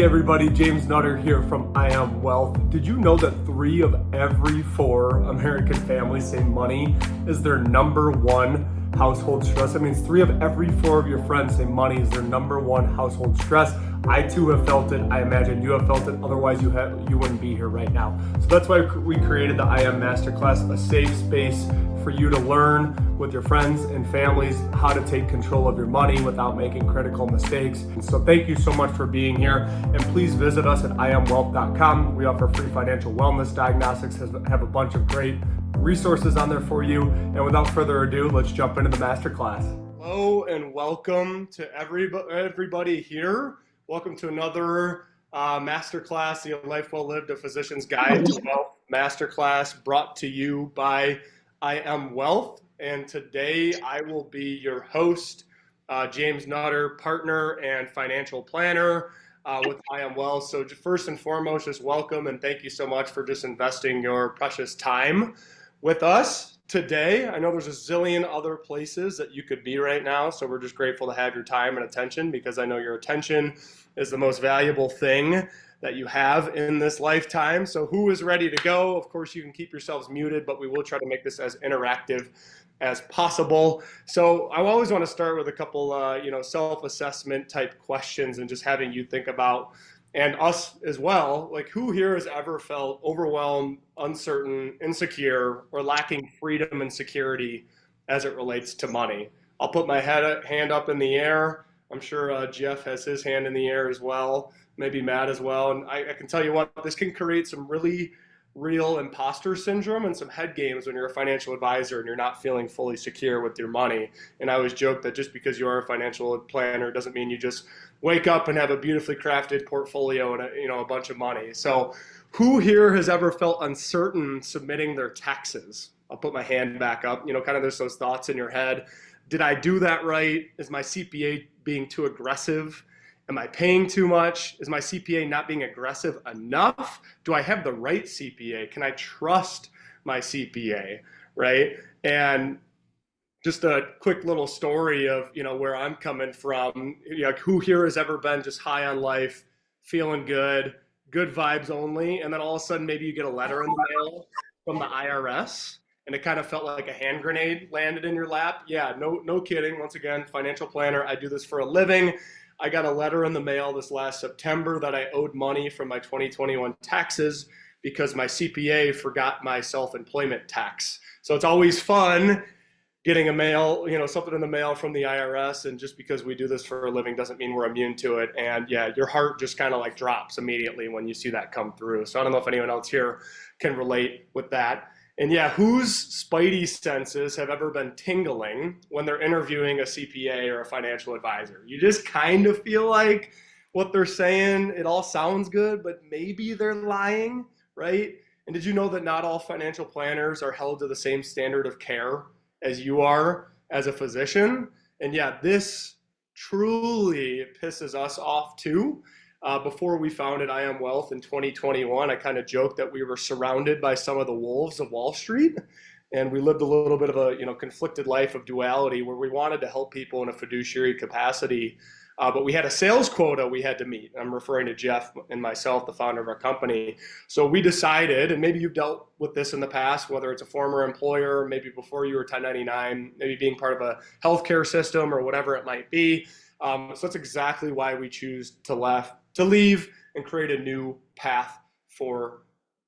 Hey everybody, James Nutter here from I Am Wealth. Did you know that 3 of every 4 American families say money is their number one household stress? That means 3 of every 4 of your friends say money is their number one household stress. I too have felt it. I imagine you have felt it. Otherwise, you wouldn't be here right now. So that's why we created the I Am Masterclass, a safe space for you to learn with your friends and families how to take control of your money without making critical mistakes. And so thank you so much for being here. And please visit us at iamwealth.com. We offer free financial wellness diagnostics, have a bunch of great resources on there for you. And without further ado, let's jump into the masterclass. Hello and welcome to everybody here. Welcome to another masterclass, the Life Well Lived, a Physician's Guide to Wealth masterclass brought to you by I Am Wealth. And today I will be your host, James Nutter, partner and financial planner with I Am Wealth. So first and foremost, just welcome and thank you so much for just investing your precious time with us today. I know there's a zillion other places that you could be right now, so we're just grateful to have your time and attention, because I know your attention is the most valuable thing that you have in this lifetime. So who is ready to go? Of course, you can keep yourselves muted, but we will try to make this as interactive as possible. So I always want to start with a couple, self-assessment type questions and just having you think about, and us as well, like who here has ever felt overwhelmed, uncertain, insecure, or lacking freedom and security as it relates to money? I'll put my hand up in the air. I'm sure Jeff has his hand in the air as well, maybe Matt as well. And I can tell you what, this can create some really real imposter syndrome and some head games when you're a financial advisor and you're not feeling fully secure with your money. And I always joke that just because you are a financial planner doesn't mean you just wake up and have a beautifully crafted portfolio and a bunch of money. So who here has ever felt uncertain submitting their taxes? I'll put my hand back up. Kind of there's those thoughts in your head. Did I do that right? Is my CPA being too aggressive? Am I paying too much? Is my CPA not being aggressive enough? Do I have the right CPA? Can I trust my CPA, right? And just a quick little story of, where I'm coming from. Who here has ever been just high on life, feeling good vibes only, and then all of a sudden maybe you get a letter in the mail from the IRS and it kind of felt like a hand grenade landed in your lap? Yeah, no kidding. Once again, financial planner, I do this for a living. I got a letter in the mail this last September that I owed money from my 2021 taxes because my CPA forgot my self-employment tax. So it's always fun getting something in the mail from the IRS, and just because we do this for a living doesn't mean we're immune to it. And yeah, your heart just kind of like drops immediately when you see that come through. So I don't know if anyone else here can relate with that. And yeah, whose spidey senses have ever been tingling when they're interviewing a CPA or a financial advisor? You just kind of feel like what they're saying, it all sounds good, but maybe they're lying, right? And did you know that not all financial planners are held to the same standard of care as you are as a physician? And yeah, this truly pisses us off too. Before we founded I Am Wealth in 2021, I kind of joked that we were surrounded by some of the wolves of Wall Street, and we lived a little bit of a conflicted life of duality where we wanted to help people in a fiduciary capacity, but we had a sales quota we had to meet. I'm referring to Jeff and myself, the founder of our company. So we decided, and maybe you've dealt with this in the past, whether it's a former employer, maybe before you were 1099, maybe being part of a healthcare system or whatever it might be. So that's exactly why we choose to leave and create a new path for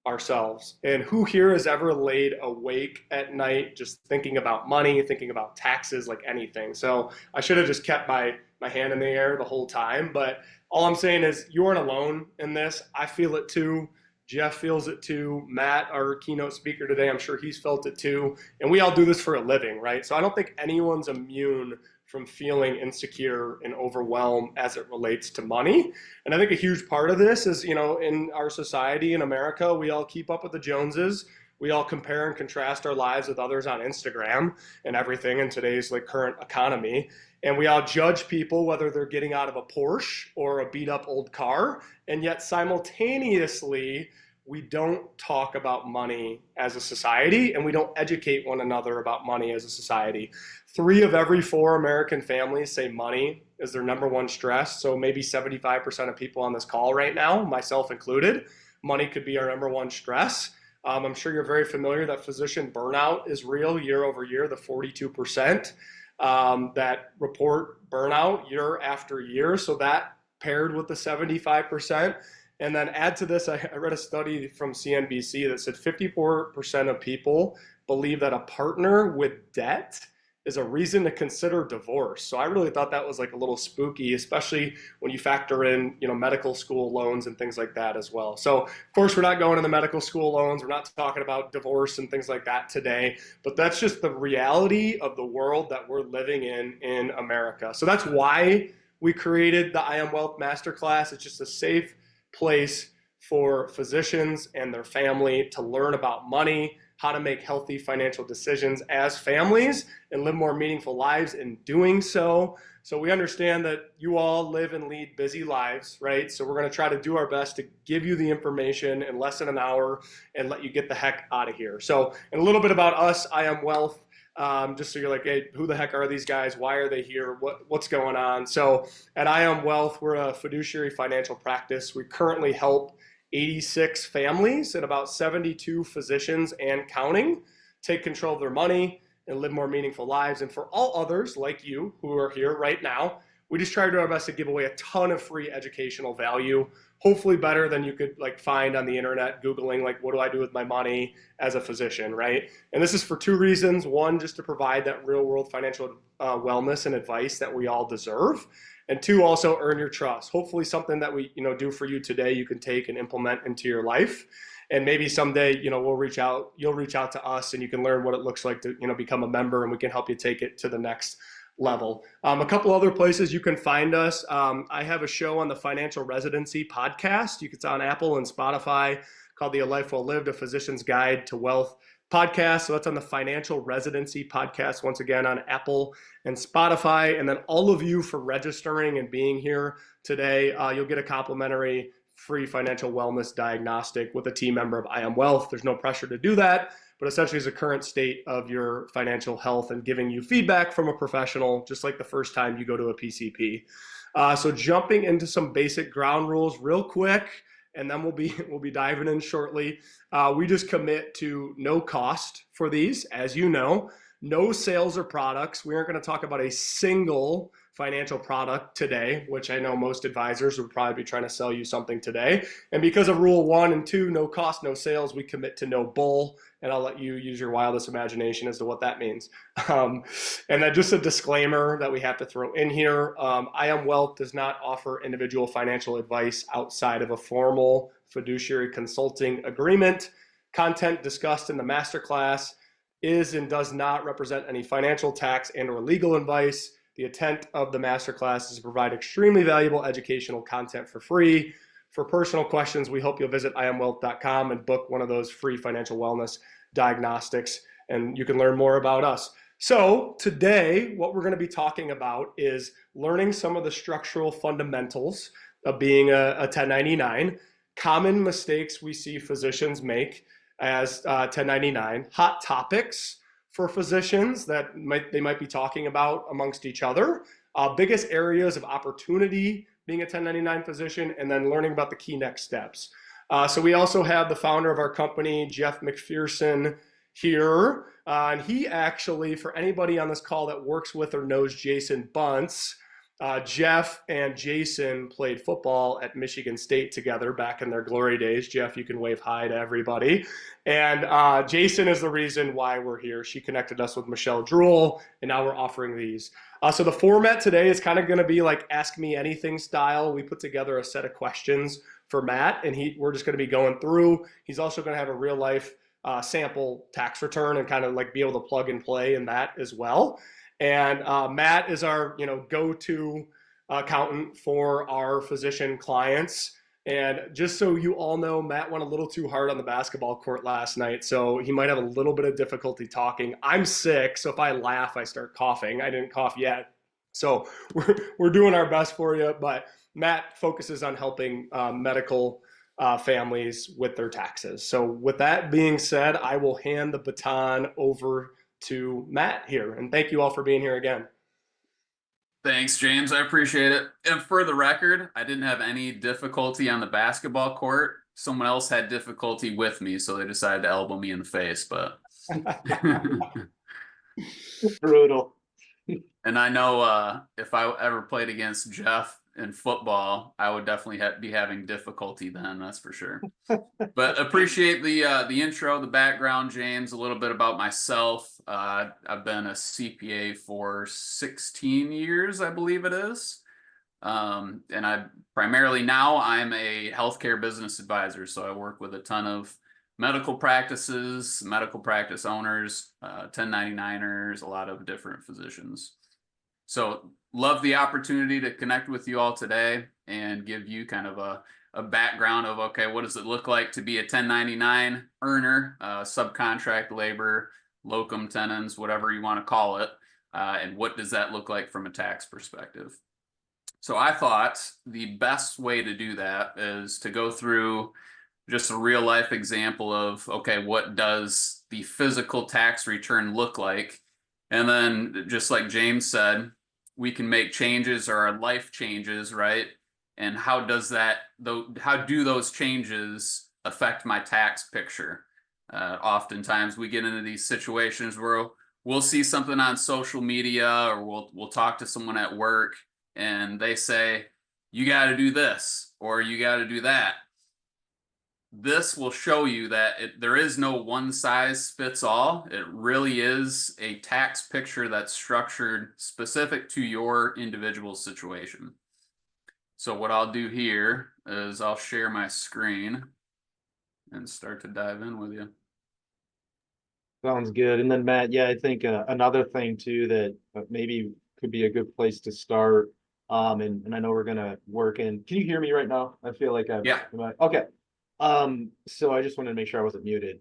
ourselves. And who here has ever laid awake at night just thinking about money, thinking about taxes, like anything? So I should have just kept my hand in the air the whole time, but all I'm saying is you aren't alone in this. I feel it too. Jeff feels it too. Matt, our keynote speaker today, I'm sure he's felt it too. And we all do this for a living, right? So I don't think anyone's immune from feeling insecure and overwhelmed as it relates to money. And I think a huge part of this is, in our society in America, we all keep up with the Joneses. We all compare and contrast our lives with others on Instagram and everything in today's current economy. And we all judge people whether they're getting out of a Porsche or a beat up old car. And yet simultaneously, we don't talk about money as a society, and we don't educate one another about money as a society. 3 of every 4 American families say money is their number one stress. So maybe 75% of people on this call right now, myself included, money could be our number one stress. I'm sure you're very familiar that physician burnout is real year over year, the 42% that report burnout year after year. So that paired with the 75%. And then add to this, I read a study from CNBC that said 54% of people believe that a partner with debt is a reason to consider divorce. So I really thought that was like a little spooky, especially when you factor in, medical school loans and things like that as well. So of course, we're not going into medical school loans. We're not talking about divorce and things like that today, but that's just the reality of the world that we're living in America. So that's why we created the I Am Wealth Masterclass. It's just a safe place for physicians and their family to learn about money, how to make healthy financial decisions as families and live more meaningful lives in doing so. So we understand that you all live and lead busy lives, right? So we're going to try to do our best to give you the information in less than an hour and let you get the heck out of here. So, and a little bit about us, I Am Wealth. Just so you're like, hey, who the heck are these guys? Why are they here? What's going on? So at I Am Wealth, we're a fiduciary financial practice. We currently help 86 families and about 72 physicians and counting take control of their money and live more meaningful lives. And for all others like you who are here right now, we just try to do our best to give away a ton of free educational value, hopefully better than you could find on the internet, Googling what do I do with my money as a physician, right? And this is for two reasons. One, just to provide that real world financial wellness and advice that we all deserve. And two, also earn your trust. Hopefully something that we do for you today, you can take and implement into your life. And maybe someday, you'll reach out to us and you can learn what it looks like to, become a member, and we can help you take it to the next level. A couple other places you can find us. I have a show on the Financial Residency podcast. It's on Apple and Spotify called the A Life Well Lived, A Physician's Guide to Wealth podcast. So that's on the Financial Residency podcast, once again on Apple and Spotify. And then all of you for registering and being here today, you'll get a complimentary free financial wellness diagnostic with a team member of I Am Wealth. There's no pressure to do that, but essentially is a current state of your financial health and giving you feedback from a professional, just like the first time you go to a PCP. So jumping into some basic ground rules real quick, and then we'll be diving in shortly. We just commit to no cost for these, as you know, no sales or products. We aren't going to talk about a single financial product today, which I know most advisors would probably be trying to sell you something today. And because of rule 1 and 2, no cost, no sales, we commit to no bull. And I'll let you use your wildest imagination as to what that means. And then just a disclaimer that we have to throw in here. I Am Wealth does not offer individual financial advice outside of a formal fiduciary consulting agreement. Content discussed in the masterclass is and does not represent any financial, tax, and or legal advice. The intent of the masterclass is to provide extremely valuable educational content for free. For personal questions, we hope you'll visit iamwealth.com and book one of those free financial wellness diagnostics, and you can learn more about us. So today, what we're going to be talking about is learning some of the structural fundamentals of being a 1099, common mistakes we see physicians make as 1099, hot topics for physicians that they might be talking about amongst each other, biggest areas of opportunity being a 1099 physician, and then learning about the key next steps. So we also have the founder of our company, Jeff McPherson, here. And he actually, for anybody on this call that works with or knows Jason Bunce, Jeff and Jason played football at Michigan State together back in their glory days. Jeff, you can wave hi to everybody. And Jason is the reason why we're here. She connected us with Michelle Druhl, and now we're offering these. So the format today is kind of going to be like Ask Me Anything style. We put together a set of questions for Matt, and we're just going to be going through. He's also going to have a real life sample tax return and kind of be able to plug and play in that as well. And Matt is our go-to accountant for our physician clients. And just so you all know, Matt went a little too hard on the basketball court last night, so he might have a little bit of difficulty talking. I'm sick, so if I laugh, I start coughing. I didn't cough yet. So we're doing our best for you, but Matt focuses on helping medical families with their taxes. So with that being said, I will hand the baton over to Matt here. And thank you all for being here again. Thanks, James. I appreciate it. And for the record, I didn't have any difficulty on the basketball court. Someone else had difficulty with me, so they decided to elbow me in the face. But Brutal. and I know if I ever played against Jeff in football, I would definitely be having difficulty then. That's for sure. But appreciate the intro, the background, James. A little bit about myself. I've been a CPA for 16 years, I believe it is. And I primarily now I'm a healthcare business advisor. So I work with a ton of medical practices, medical practice owners, 1099ers, a lot of different physicians. So love the opportunity to connect with you all today and give you kind of a background of, okay, what does it look like to be a 1099 earner, subcontract labor, locum tenens, whatever you want to call it, and what does that look like from a tax perspective. So I thought the best way to do that is to go through just a real life example of, okay, what does the physical tax return look like? And then just like James said, we can make changes or our life changes, right? And how does that, how do those changes affect my tax picture? Oftentimes we get into these situations where we'll see something on social media or we'll talk to someone at work and they say, you got to do this or you got to do that. This will show you that there is no one size fits all. It really is a tax picture that's structured specific to your individual situation. So what I'll do here is I'll share my screen and start to dive in with you. Sounds good. And then Matt, yeah, I think another thing too that maybe could be a good place to start. And I know we're gonna work in. Can you hear me right now? I feel like Yeah. okay. So I just wanted to make sure I wasn't muted.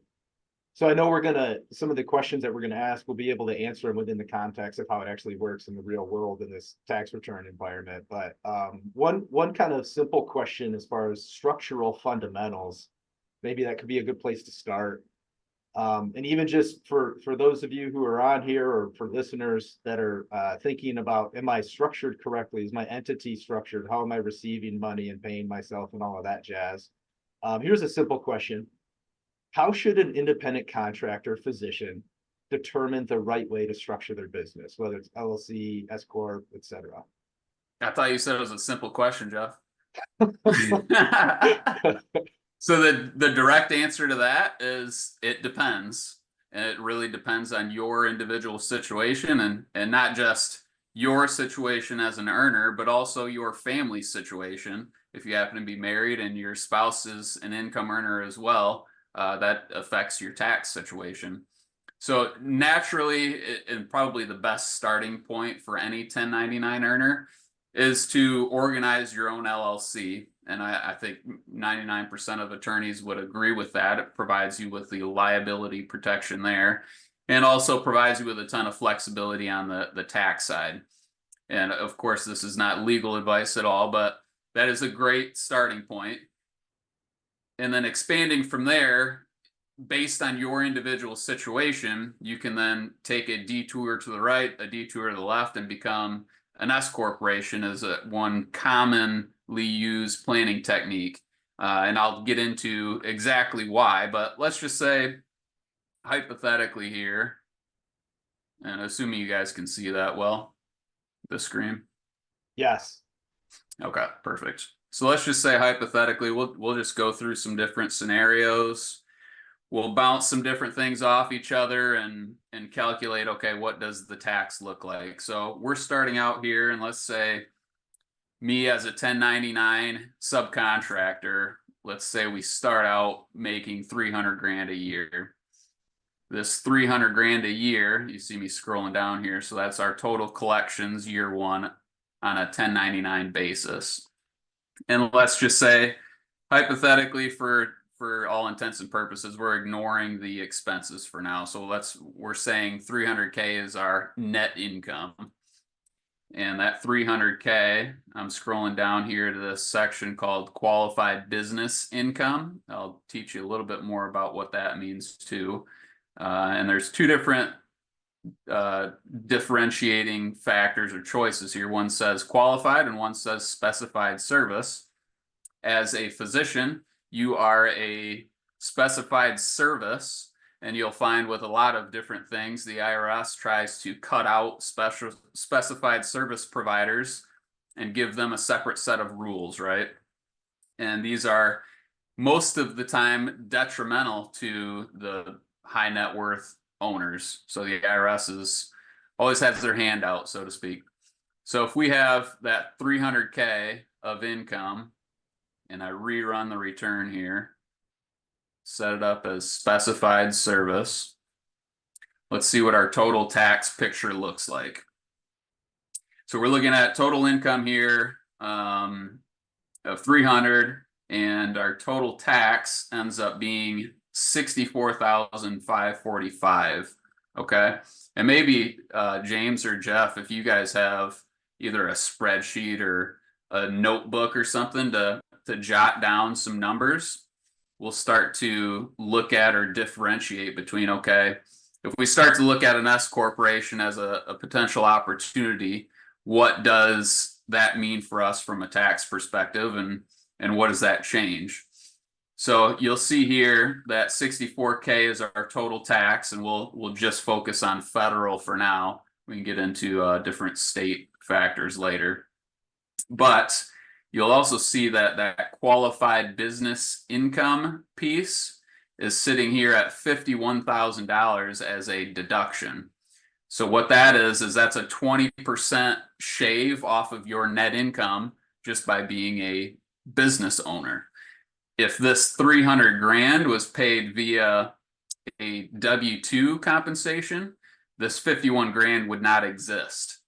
So I know some of the questions that we're gonna ask, we'll be able to answer them within the context of how it actually works in the real world in this tax return environment. But one kind of simple question as far as structural fundamentals, maybe that could be a good place to start. And even just for those of you who are on here or for listeners that are thinking about, am I structured correctly? Is my entity structured? How am I receiving money and paying myself and all of that jazz? Here's a simple question. How should an independent contractor physician determine the right way to structure their business, whether it's LLC, S Corp, etc.? I thought you said it was a simple question, Jeff. So the direct answer to that is it depends. And it really depends on your individual situation and not just your situation as an earner, but also your family situation. If you happen to be married and your spouse is an income earner as well, that affects your tax situation. So naturally, and probably the best starting point for any 1099 earner is to organize your own LLC. And I think 99% of attorneys would agree with that. It provides you with the liability protection there and also provides you with a ton of flexibility on the tax side. And of course, this is not legal advice at all, but that is a great starting point. And then expanding from there, based on your individual situation, you can then take a detour to the right, a detour to the left, and become an S corporation is one commonly used planning technique. And I'll get into exactly why, but let's just say hypothetically here, and assuming you guys can see that well, the screen. Yes. Okay, perfect. So let's just say hypothetically, we'll just go through some different scenarios. We'll bounce some different things off each other and calculate, okay, what does the tax look like? So we're starting out here, and let's say me as a 1099 subcontractor, let's say we start out making 300 grand a year. This 300 grand a year, you see me scrolling down here, so that's our total collections year one on a 1099 basis. And let's just say, hypothetically, for all intents and purposes, we're ignoring the expenses for now. So we're saying 300K is our net income. And that 300K, I'm scrolling down here to this section called qualified business income. I'll teach you a little bit more about what that means too. And there's two different differentiating factors or choices here. One says qualified and one says specified service. As a physician, you are a specified service, and you'll find with a lot of different things, the IRS tries to cut out specified service providers and give them a separate set of rules, right? And these are most of the time detrimental to the high net worth owners. So the IRS always has their hand out, so to speak. So if we have that 300K of income, and I rerun the return here, set it up as specified service. Let's see what our total tax picture looks like. So we're looking at total income here of 300, and our total tax ends up being 64,545. Okay, and maybe James or Jeff, if you guys have either a spreadsheet or a notebook or something to jot down some numbers, we'll start to look at or differentiate between, okay, if we start to look at an S corporation as a potential opportunity, what does that mean for us from a tax perspective, and what does that change? So you'll see here that 64K is our total tax, and we'll just focus on federal for now. We can get into different state factors later. But you'll also see that that qualified business income piece is sitting here at $51,000 as a deduction. So what that is that's a 20% shave off of your net income just by being a business owner. If this 300 grand was paid via a W-2 compensation, this 51 grand would not exist.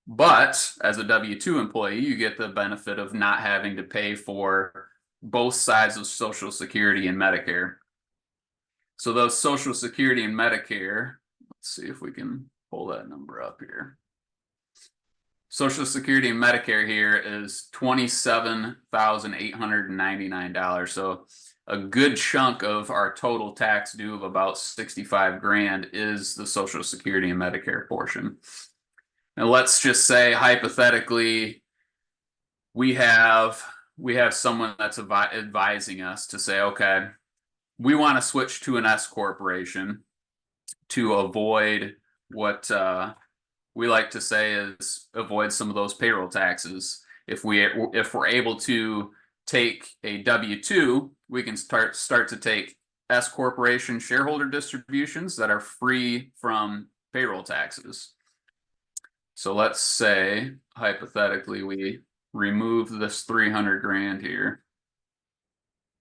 But as a W-2 employee, you get the benefit of not having to pay for both sides of Social Security and Medicare. So those Social Security and Medicare, let's see if we can pull that number up here. Social Security and Medicare here is $27,899. So a good chunk of our total tax due of about 65 grand is the Social Security and Medicare portion. Now let's just say hypothetically we have someone that's advising us to say, okay, we want to switch to an S corporation to avoid what we like to say is avoid some of those payroll taxes. If we're able to take a W-2, we can start to take S corporation shareholder distributions that are free from payroll taxes. So let's say hypothetically we remove this 300 grand here.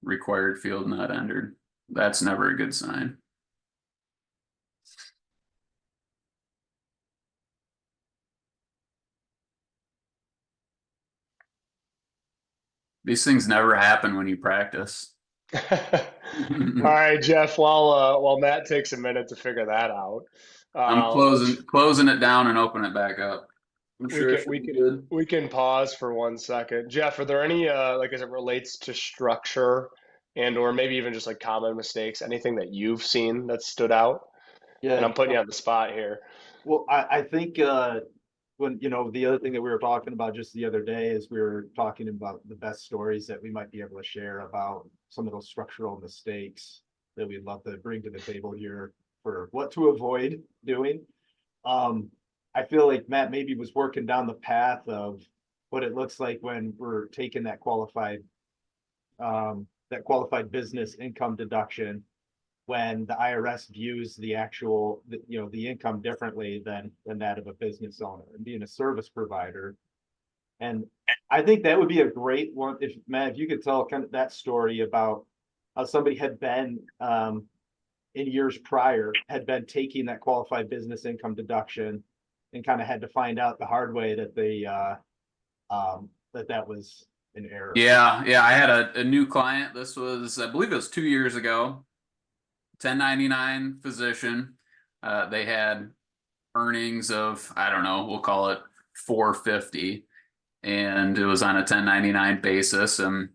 Required field not entered. That's never a good sign. These things never happen when you practice. All right, Jeff, while Matt takes a minute to figure that out. I'm closing it down and open it back up. I'm sure we can pause for 1 second. Jeff, are there any like as it relates to structure and or maybe even just like common mistakes, anything that you've seen that stood out? Yeah. And I'm putting you on the spot here. Well, I think when, the other thing that we were talking about just the other day is we were talking about the best stories that we might be able to share about some of those structural mistakes that we'd love to bring to the table here for what to avoid doing. I feel like Matt maybe was working down the path of what it looks like when we're taking that qualified business income deduction, when the IRS views the actual, the income differently than that of a business owner and being a service provider. And I think that would be a great one. If Matt, if you could tell kind of that story about how somebody had been in years prior, had been taking that qualified business income deduction and kind of had to find out the hard way that they that was an error. Yeah. I had a new client. This was, I believe it was 2 years ago. 1099 physician. They had earnings of, I don't know, we'll call it 450, and it was on a 1099 basis, and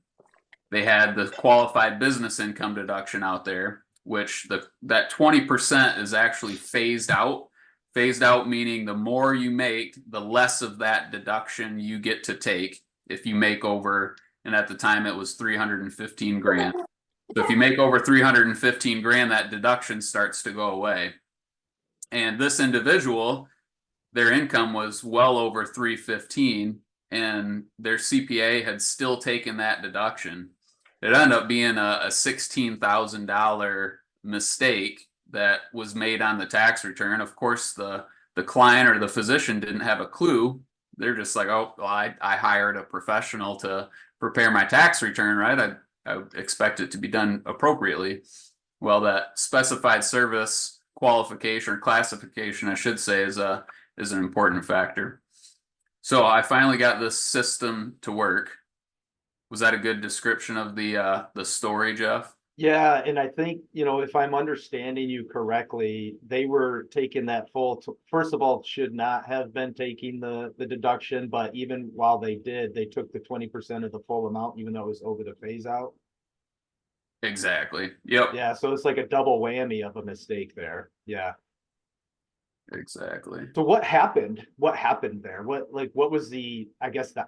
they had the qualified business income deduction out there, which that 20% is actually phased out Phased out meaning the more you make, the less of that deduction you get to take if you make over, and at the time it was 315 grand. So if you make over 315 grand, that deduction starts to go away. And this individual, their income was well over 315 and their CPA had still taken that deduction. It ended up being a $16,000 mistake that was made on the tax return. Of course, the client or the physician didn't have a clue. They're just like, oh, well, I hired a professional to prepare my tax return, right? I would expect it to be done appropriately. Well, that specified service qualification or classification, I should say, is an important factor. So I finally got this system to work. Was that a good description of the story, Jeff? Yeah, and I think, if I'm understanding you correctly, they were taking that first of all, should not have been taking the deduction, but even while they did, they took the 20% of the full amount, even though it was over the phase out. Exactly. Yep. Yeah, so it's like a double whammy of a mistake there. Yeah. Exactly. So what happened? What happened there? What was the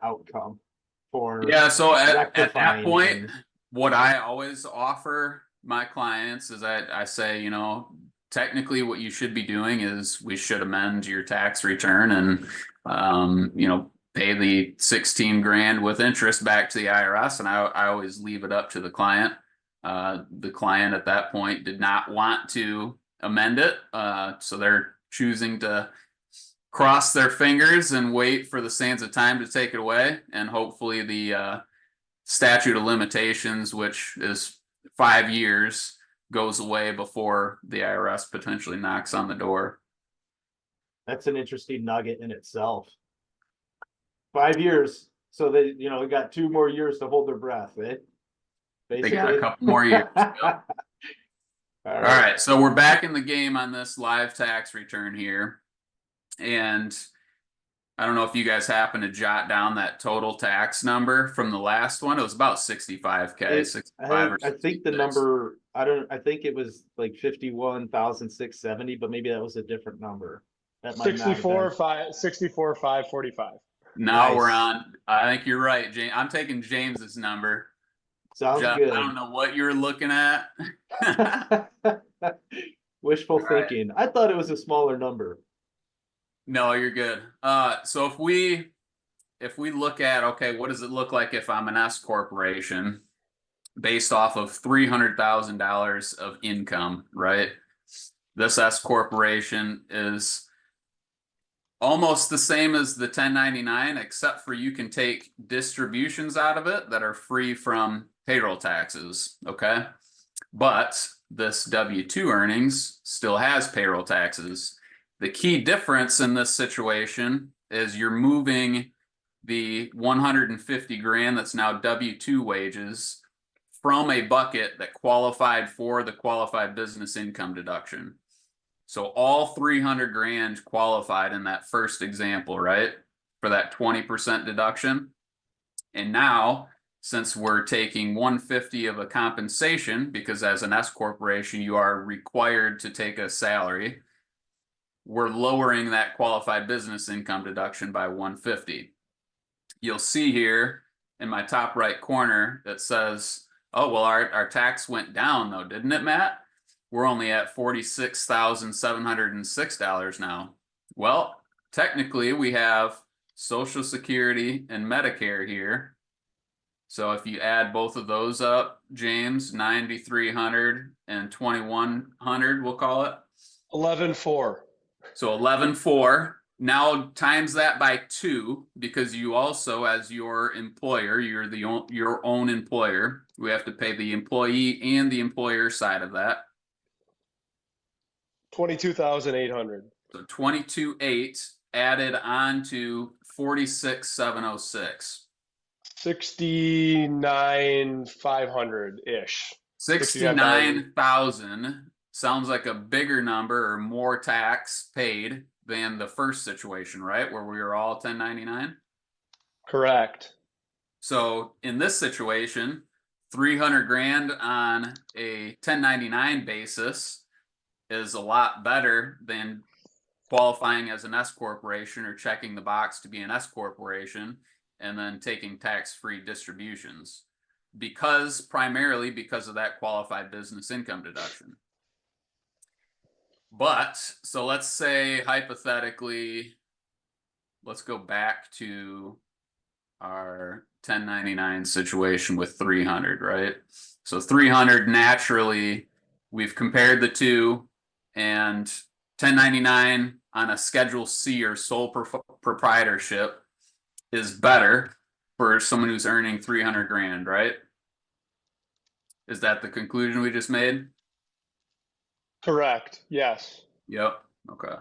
outcome for Yeah, so at that rectifying point, what I always offer my clients is I say, technically what you should be doing is we should amend your tax return and, pay the 16 grand with interest back to the IRS. And I always leave it up to the client. The client at that point did not want to amend it. So they're choosing to cross their fingers and wait for the sands of time to take it away. And hopefully the statute of limitations, which is 5 years, goes away before the IRS potentially knocks on the door. That's an interesting nugget in itself. 5 years. So they, we got 2 more years to hold their breath, eh? They got a couple more years. Yep. All right. So we're back in the game on this live tax return here. And I don't know if you guys happen to jot down that total tax number from the last one. It was about 65K, 65 or I think the 66. number, I think it was like 51,670, but maybe that was a different number. That might not have been. 64,545. Now Nice. we're on. I think you're right, James. I'm taking James's number. Sounds Jeff, good. I don't know what you're looking at. Wishful Right. thinking. I thought it was a smaller number. No, you're good. So if we look at, okay, what does it look like if I'm an S corporation based off of $300,000 of income, right? This S corporation is almost the same as the 1099, except for you can take distributions out of it that are free from payroll taxes, okay? But this W-2 earnings still has payroll taxes. The key difference in this situation is you're moving the 150 grand that's now W-2 wages from a bucket that qualified for the qualified business income deduction. So all 300 grand qualified in that first example, right? For that 20% deduction. And now, since we're taking 150 of a compensation, because as an S corporation, you are required to take a salary, we're lowering that qualified business income deduction by 150. You'll see here in my top right corner that says, oh, well, our tax went down though, didn't it, Matt? We're only at $46,706 now. Well, technically we have Social Security and Medicare here. So if you add both of those up, James, 9,300 and 2,100, we'll call it 11,400. So 11,400. Now times that by 2, because you also, as your employer, you're your own employer. We have to pay the employee and the employer side of that. 22,800. So 22,800 added on to 46,706. 69,500-ish. 69,000 sounds like a bigger number or more tax paid than the first situation, right? Where we were all 1099. Correct. So in this situation, 300 grand on a 1099 basis is a lot better than qualifying as an S corporation or checking the box to be an S corporation, and then taking tax-free distributions primarily because of that qualified business income deduction. But so let's say hypothetically, let's go back to our 1099 situation with 300, right? So 300, naturally, we've compared the two, and 1099 on a Schedule C or sole proprietorship is better for someone who's earning 300 grand, right? Is that the conclusion we just made? Correct. Yes. Yep. Okay.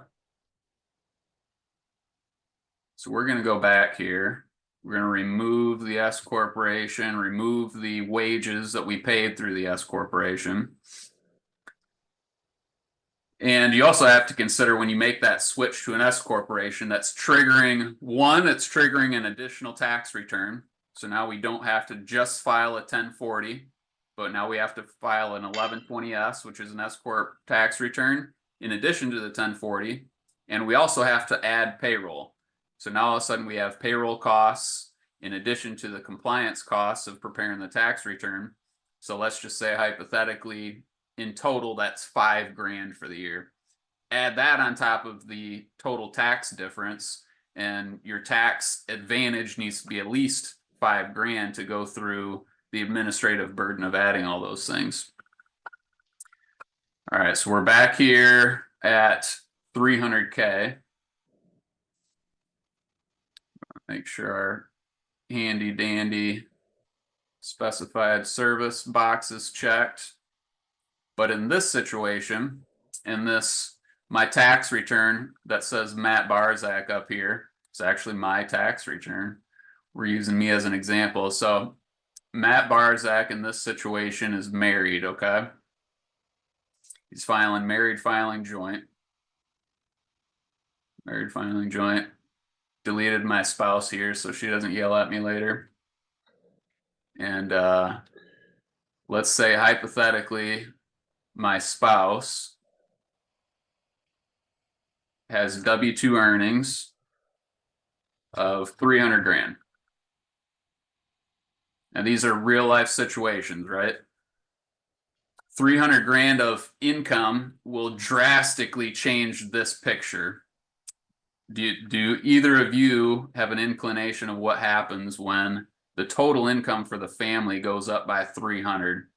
So we're going to go back here. We're going to remove the S corporation, remove the wages that we paid through the S corporation. And you also have to consider when you make that switch to an S corporation, that's triggering an additional tax return. So now we don't have to just file a 1040, but now we have to file an 1120S, which is an S corp tax return in addition to the 1040. And we also have to add payroll. So now all of a sudden we have payroll costs in addition to the compliance costs of preparing the tax return. So let's just say hypothetically, in total, that's $5 grand for the year. Add that on top of the total tax difference, and your tax advantage needs to be at least $5 grand to go through the administrative burden of adding all those things. All right, so we're back here at 300K. Make sure our handy dandy specified service box is checked. But in this situation, my tax return that says Matt Barczak up here, it's actually my tax return. We're using me as an example. So Matt Barczak in this situation is married, okay? He's filing married filing joint. Married filing joint. Deleted my spouse here so she doesn't yell at me later. And let's say hypothetically, my spouse has W-2 earnings of 300 grand. Now these are real life situations, right? 300 grand of income will drastically change this picture. Do either of you have an inclination of what happens when the total income for the family goes up by 300?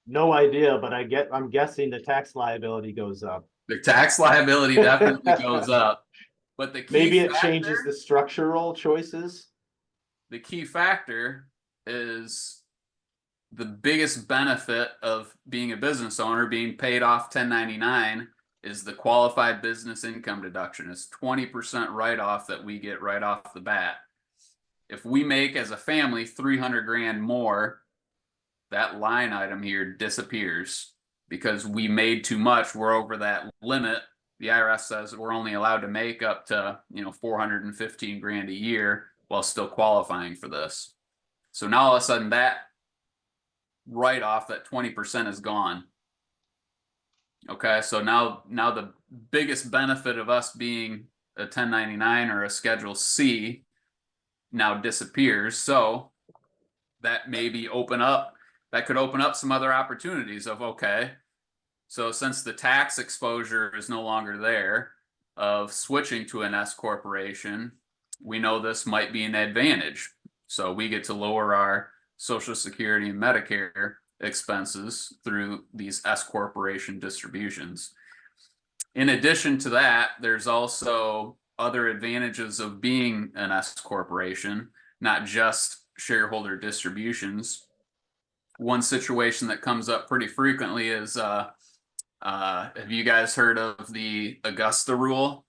No idea, but I'm guessing the tax liability goes up. The tax liability definitely goes up, but the key Maybe it changes the structural choices. The key factor is the biggest benefit of being a business owner, being paid off 1099, is the qualified business income deduction. It's 20% write-off that we get right off the bat. If we make as a family 300 grand more, that line item here disappears because we made too much. We're over that limit. The IRS says we're only allowed to make up to 415 grand a year while still qualifying for this. So now all of a sudden that write-off, that 20%, is gone. Okay, so now the biggest benefit of us being a 1099 or a Schedule C now disappears. So that could open up some other opportunities of, okay, so since the tax exposure is no longer there of switching to an S corporation, we know this might be an advantage. So we get to lower our Social Security and Medicare expenses through these S corporation distributions. In addition to that, there's also other advantages of being an S corporation, not just shareholder distributions. One situation that comes up pretty frequently is, have you guys heard of the Augusta rule?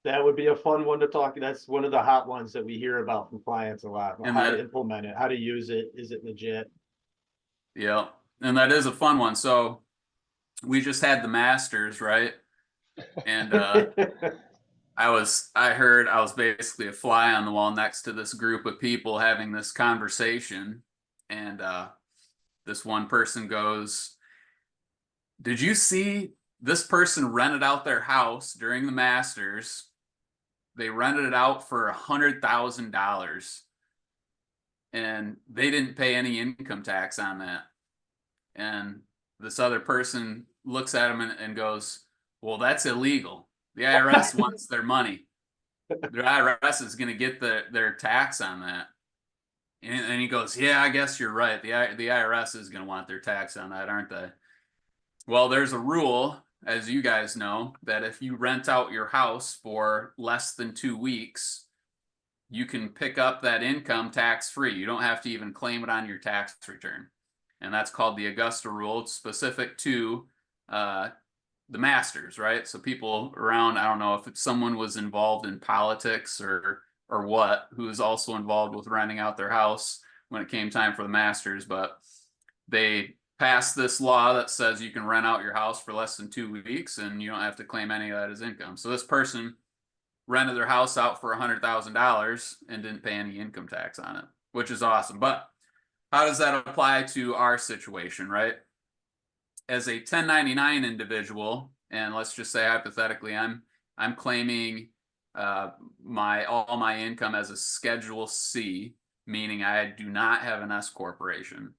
That would be a fun one to talk. That's one of the hot ones that we hear about from clients a lot. And how that- to implement it, how to use it. Is it legit? Yeah, and that is a fun one. So we just had the Masters, right? And I was basically a fly on the wall next to this group of people having this conversation, and this one person goes, "Did you see this person rented out their house during the Masters. They rented it out for $100,000 and they didn't pay any income tax on that. And this other person looks at him and goes, well, that's illegal. The IRS wants their money. The IRS is going to get their tax on that. And he goes, yeah, I guess you're right. The IRS is going to want their tax on that, aren't they? Well, there's a rule, as you guys know, that if you rent out your house for less than 2 weeks, you can pick up that income tax-free. You don't have to even claim it on your tax return. And that's called the Augusta rule. It's specific to the Masters, right? So people around, I don't know if someone was involved in politics or what, who is also involved with renting out their house when it came time for the Masters, but they passed this law that says you can rent out your house for less than 2 weeks and you don't have to claim any of that as income. So this person rented their house out for $100,000 and didn't pay any income tax on it, which is awesome. But how does that apply to our situation, right? As a 1099 individual, and let's just say hypothetically, I'm claiming all my income as a Schedule C, meaning I do not have an S corporation.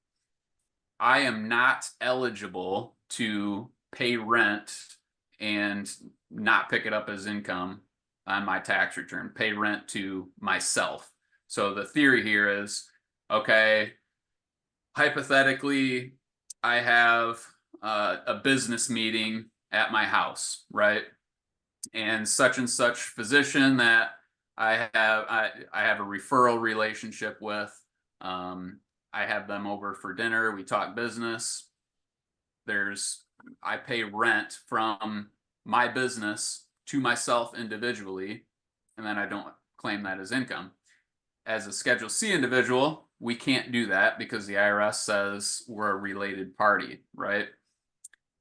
I am not eligible to pay rent and not pick it up as income on my tax return, pay rent to myself. So the theory here is, okay, hypothetically, I have a business meeting at my house, right? And such physician that I have a referral relationship with, I have them over for dinner. We talk business. I pay rent from my business to myself individually, and then I don't claim that as income. As a Schedule C individual, we can't do that because the IRS says we're a related party, right?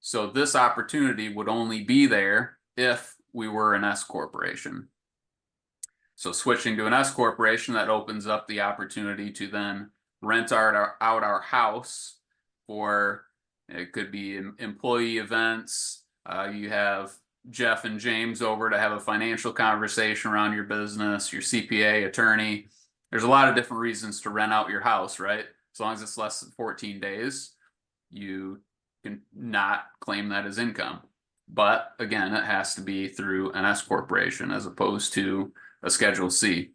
So this opportunity would only be there if we were an S corporation. So switching to an S corporation, that opens up the opportunity to then rent out our house for, it could be employee events. You have Jeff and James over to have a financial conversation around your business, your CPA, attorney. There's a lot of different reasons to rent out your house, right? As long as it's less than 14 days, you can not claim that as income. But again, it has to be through an S corporation as opposed to a Schedule C.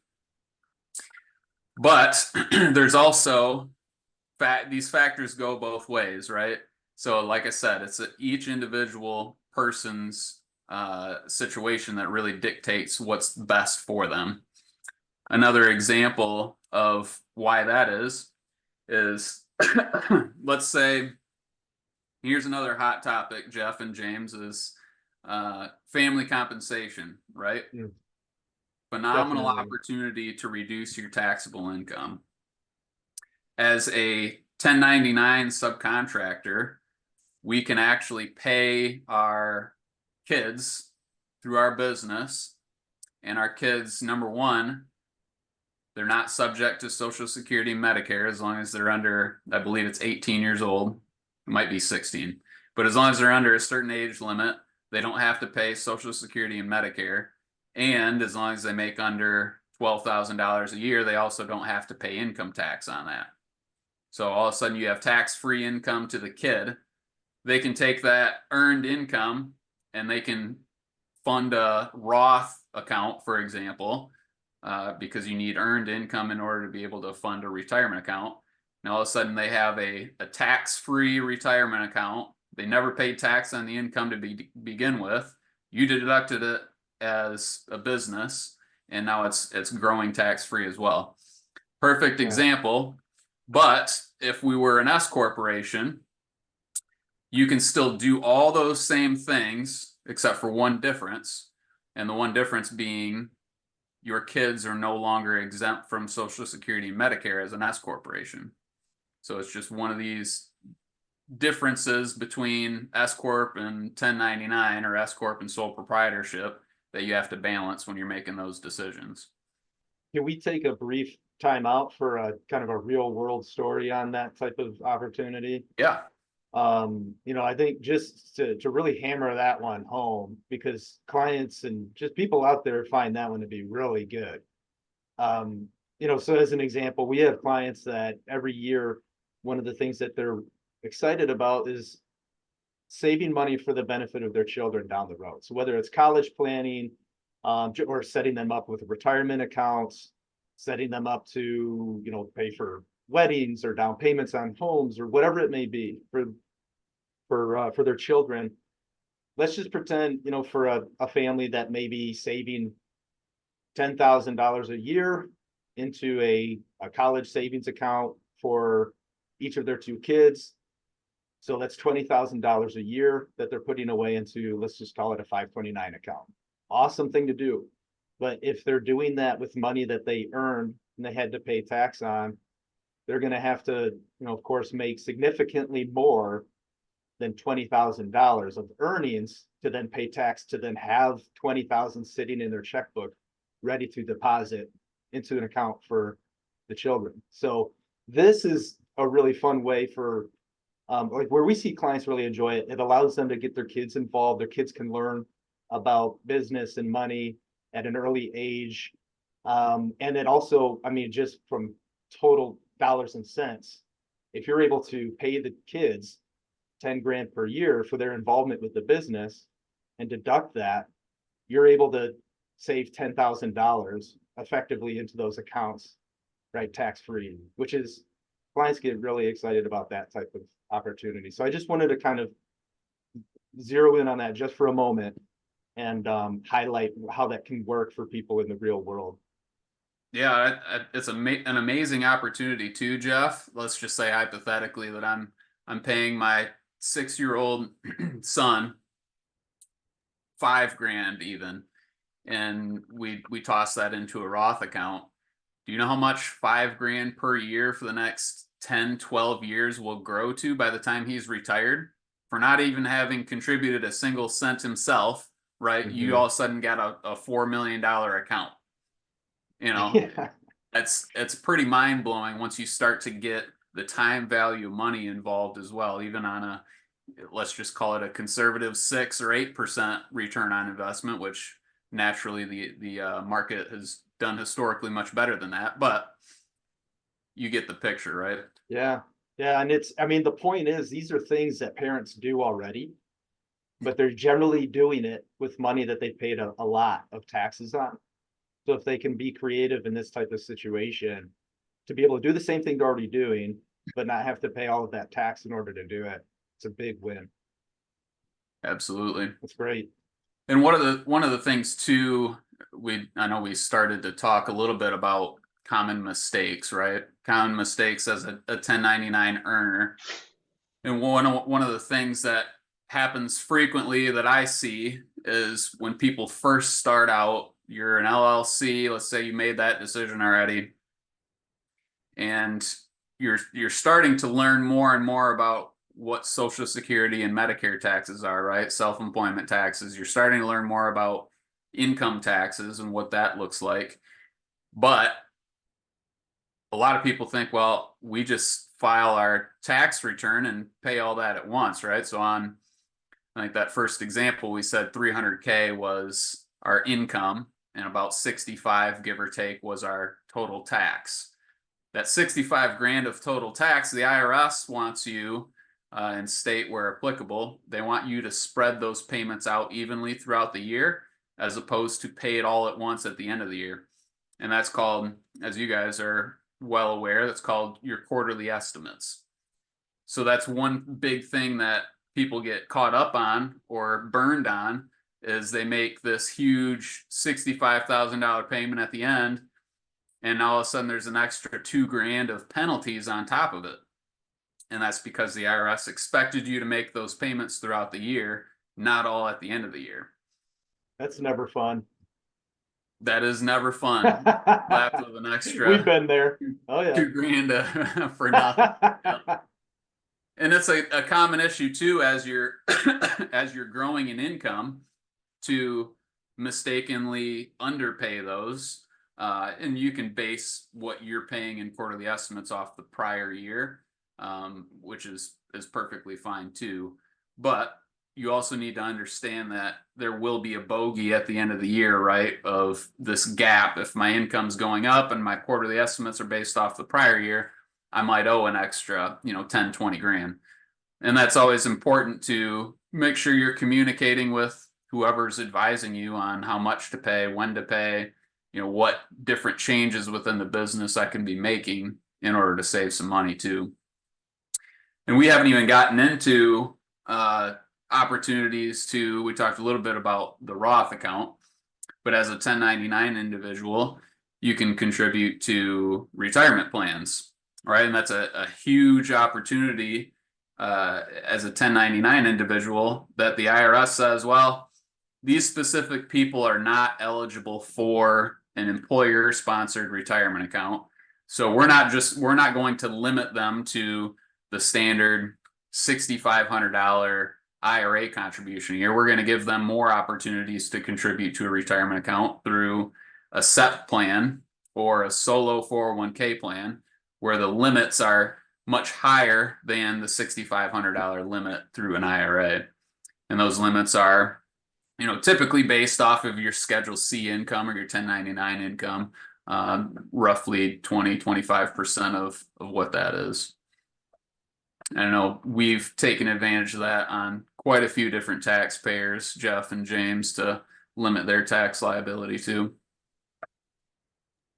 But there's also these factors go both ways, right? So like I said, it's each individual person's situation that really dictates what's best for them. Another example of why that is let's say, here's another hot topic, Jeff and James, is family compensation, right? Mm. Phenomenal Definitely. opportunity to reduce your taxable income. As a 1099 subcontractor, we can actually pay our kids through our business, and our kids, number one, they're not subject to Social Security and Medicare as long as they're under, I believe it's 18 years old. It might be 16, but as long as they're under a certain age limit, they don't have to pay Social Security and Medicare. And as long as they make under $12,000 a year, they also don't have to pay income tax on that. So all of a sudden you have tax-free income to the kid. They can take that earned income and they can fund a Roth account, for example, because you need earned income in order to be able to fund a retirement account. And all of a sudden they have a tax-free retirement account. They never paid tax on the income to begin with. You deducted it as a business, and now it's growing tax-free as well. Perfect example. But if we were an S corporation, you can still do all those same things except for one difference. And the one difference being your kids are no longer exempt from Social Security and Medicare as an S corporation. So it's just one of these differences between S corp and 1099 or S corp and sole proprietorship that you have to balance when you're making those decisions. Can we take a brief time out for a kind of a real world story on that type of opportunity? Yeah. I think just to really hammer that one home, because clients and just people out there find that one to be really good. So as an example, we have clients that every year, one of the things that they're excited about is saving money for the benefit of their children down the road. So whether it's college planning, or setting them up with retirement accounts, setting them up to, pay for weddings or down payments on homes or whatever it may be for their children. Let's just pretend, for a family that may be saving $10,000 a year into a college savings account for each of their two kids. So that's $20,000 a year that they're putting away into, let's just call it a 529 account. Awesome thing to do. But if they're doing that with money that they earned and they had to pay tax on, they're going to have to, of course, make significantly more than $20,000 of earnings to then pay tax, to then have $20,000 sitting in their checkbook ready to deposit into an account for the children. So this is a really fun way for like where we see clients really enjoy it. It allows them to get their kids involved. Their kids can learn about business and money at an early age. And it also, just from total dollars and cents, if you're able to pay the kids 10 grand per year for their involvement with the business and deduct that, you're able to save $10,000 effectively into those accounts, right? Tax free, which is, clients get really excited about that type of opportunity. So I just wanted to kind of zero in on that just for a moment and highlight how that can work for people in the real world. Yeah, it's an amazing opportunity too, Jeff. Let's just say hypothetically that I'm paying my 6-year-old son 5 grand even, and we toss that into a Roth account. Do you know how much 5 grand per year for the next 10, 12 years will grow to by the time he's retired? For not even having contributed a single cent himself, right? Mm-hmm. You all of a sudden got a $4 million account. Yeah. It's pretty mind blowing once you start to get the time value of money involved as well, even on a, let's just call it a conservative 6 or 8% return on investment, which naturally the market has done historically much better than that, but you get the picture, right? Yeah. And the point is, these are things that parents do already, but they're generally doing it with money that they paid a lot of taxes on. So if they can be creative in this type of situation to be able to do the same thing they're already doing, but not have to pay all of that tax in order to do it, it's a big win. Absolutely. That's great. And one of the things too, I know we started to talk a little bit about common mistakes, right? Common mistakes as a 1099 earner. And one of the things that happens frequently that I see is when people first start out, you're an LLC, let's say you made that decision already, and you're starting to learn more and more about what Social Security and Medicare taxes are, right? Self-employment taxes. You're starting to learn more about income taxes and what that looks like. But a lot of people think, well, we just file our tax return and pay all that at once, right? So on, I think that first example, we said 300K was our income and about 65, give or take, was our total tax. That 65 grand of total tax, the IRS wants you, and state where applicable, they want you to spread those payments out evenly throughout the year, as opposed to pay it all at once at the end of the year. And that's called, as you guys are well aware, that's called your quarterly estimates. So that's one big thing that people get caught up on or burned on, is they make this huge $65,000 payment at the end, and all of a sudden there's an extra 2 grand of penalties on top of it. And that's because the IRS expected you to make those payments throughout the year, not all at the end of the year. That's never fun. That is never fun. Left with an extra. We've been there. Oh yeah. 2 grand for nothing. Yeah. And it's a common issue too, as you're as you're growing in income, to mistakenly underpay those. And you can base what you're paying in quarterly estimates off the prior year. which is perfectly fine too. But you also need to understand that there will be a bogey at the end of the year, right? Of this gap. If my income's going up and my quarterly estimates are based off the prior year, I might owe an extra, 10, 20 grand. And that's always important to make sure you're communicating with whoever's advising you on how much to pay, when to pay, what different changes within the business I can be making in order to save some money too. And we haven't even gotten into opportunities we talked a little bit about the Roth account, but as a 1099 individual, you can contribute to retirement plans, right? And that's a huge opportunity as a 1099 individual that the IRS says, well, these specific people are not eligible for an employer sponsored retirement account. So we're not going to limit them to the standard $6,500 IRA contribution a year. We're going to give them more opportunities to contribute to a retirement account through a SEP plan or a solo 401k plan, where the limits are much higher than the $6,500 limit through an IRA. And those limits are, typically based off of your Schedule C income or your 1099 income, roughly 20-25% of what that is. I know we've taken advantage of that on quite a few different taxpayers, Jeff and James, to limit their tax liability too.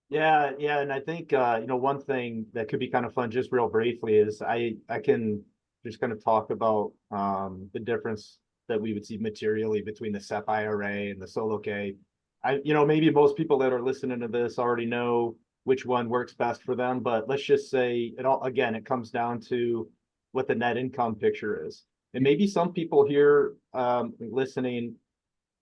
Yeah, and I think one thing that could be kind of fun, just real briefly, is I can just kind of talk about the difference that we would see materially between the SEP IRA and the solo K. Maybe most people that are listening to this already know which one works best for them, but let's just say it comes down to what the net income picture is. And maybe some people here listening,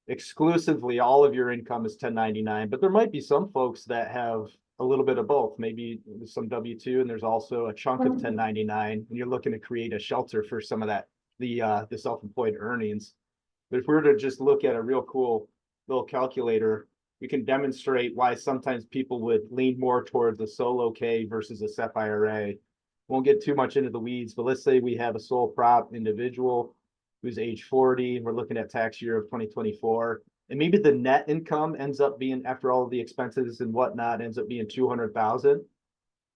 exclusively all of your income is 1099, but there might be some folks that have a little bit of both, maybe some W-2, and there's also a chunk of 1099, and you're looking to create a shelter for some of that, the self-employed earnings. But if we were to just look at a real cool little calculator, we can demonstrate why sometimes people would lean more towards a solo K versus a SEP IRA. Won't get too much into the weeds, but let's say we have a sole prop individual who's age 40, and we're looking at tax year of 2024, and maybe the net income ends up being, after all of the expenses and whatnot, ends up being 200,000.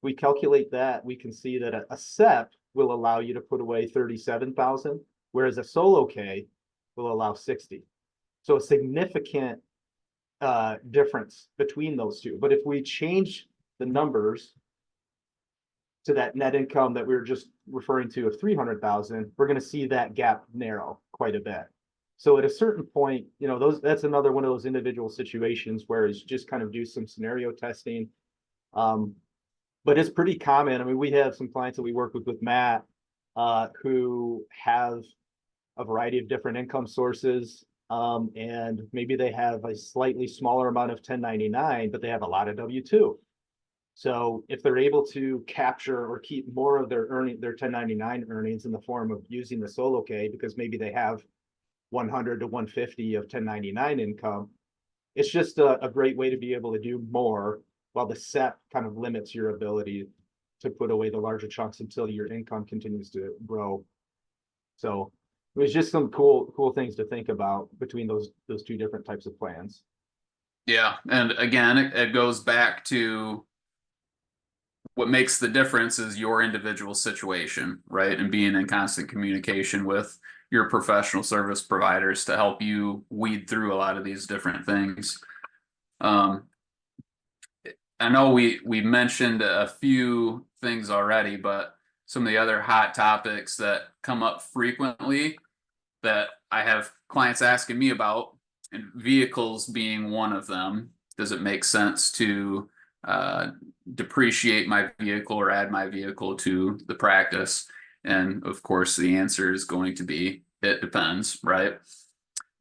We calculate that, we can see that a SEP will allow you to put away 37,000, whereas a solo K will allow 60. So a significant difference between those two. But if we change the numbers to that net income that we were just referring to of 300,000, we're going to see that gap narrow quite a bit. So at a certain point, that's another one of those individual situations where it's just kind of do some scenario testing. But it's pretty common. I mean, we have some clients that we work with Matt, who have a variety of different income sources. And maybe they have a slightly smaller amount of 1099, but they have a lot of W-2. So if they're able to capture or keep more of their 1099 earnings in the form of using the solo K, because maybe they have 100 to 150 of 1099 income, it's just a great way to be able to do more, while the SEP kind of limits your ability to put away the larger chunks until your income continues to grow. So it was just some cool things to think about between those two different types of plans. Yeah, and again, it goes back to what makes the difference is your individual situation, right? And being in constant communication with your professional service providers to help you weed through a lot of these different things. I know we mentioned a few things already, but some of the other hot topics that come up frequently that I have clients asking me about, and vehicles being one of them. Does it make sense to depreciate my vehicle or add my vehicle to the practice? And of course, the answer is going to be, it depends, right?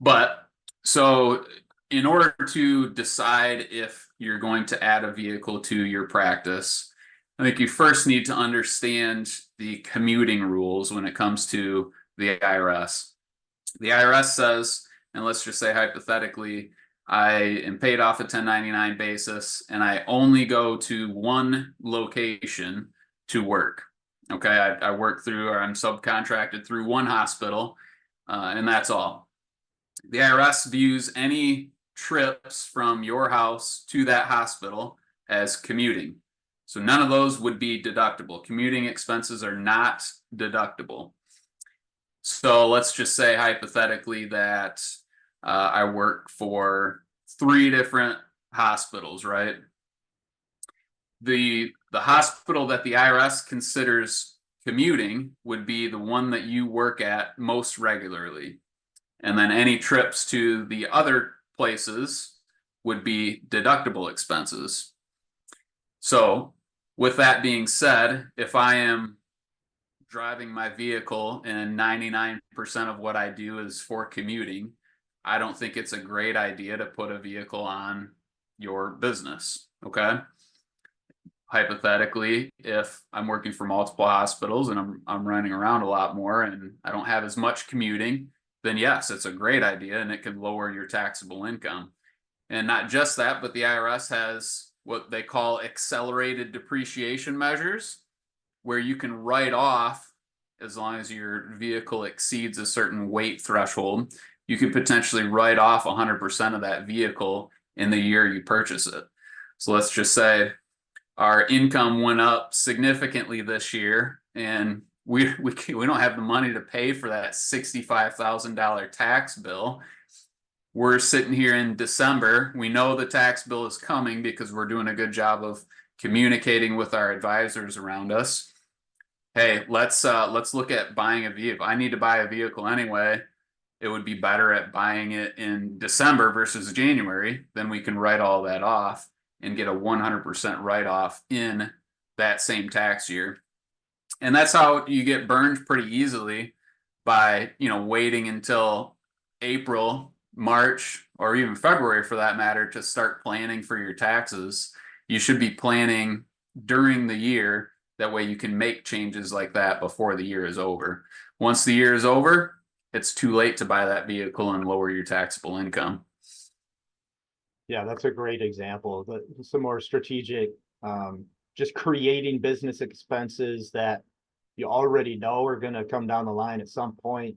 But so in order to decide if you're going to add a vehicle to your practice, I think you first need to understand the commuting rules when it comes to the IRS. The IRS says, and let's just say hypothetically, I am paid off a 1099 basis and I only go to one location to work. Okay, I work through, or I'm subcontracted through one hospital, and that's all. The IRS views any trips from your house to that hospital as commuting. So none of those would be deductible. Commuting expenses are not deductible. So let's just say hypothetically that I work for 3 different hospitals, right? The hospital that the IRS considers commuting would be the one that you work at most regularly. And then any trips to the other places would be deductible expenses. So with that being said, if I am driving my vehicle and 99% of what I do is for commuting, I don't think it's a great idea to put a vehicle on your business. Okay. Hypothetically, if I'm working for multiple hospitals and I'm running around a lot more and I don't have as much commuting, then yes, it's a great idea and it can lower your taxable income. And not just that, but the IRS has what they call accelerated depreciation measures, where you can write off, as long as your vehicle exceeds a certain weight threshold, you can potentially write off 100% of that vehicle in the year you purchase it. So let's just say our income went up significantly this year, and we don't have the money to pay for that $65,000 tax bill. We're sitting here in December. We know the tax bill is coming because we're doing a good job of communicating with our advisors around us. Hey, let's look at buying a vehicle. I need to buy a vehicle anyway. It would be better at buying it in December versus January. Then we can write all that off and get a 100% write-off in that same tax year. And that's how you get burned pretty easily by, waiting until April, March, or even February for that matter to start planning for your taxes. You should be planning during the year. That way you can make changes like that before the year is over. Once the year is over, it's too late to buy that vehicle and lower your taxable income. Yeah, that's a great example. Some more strategic, just creating business expenses that you already know are going to come down the line at some point.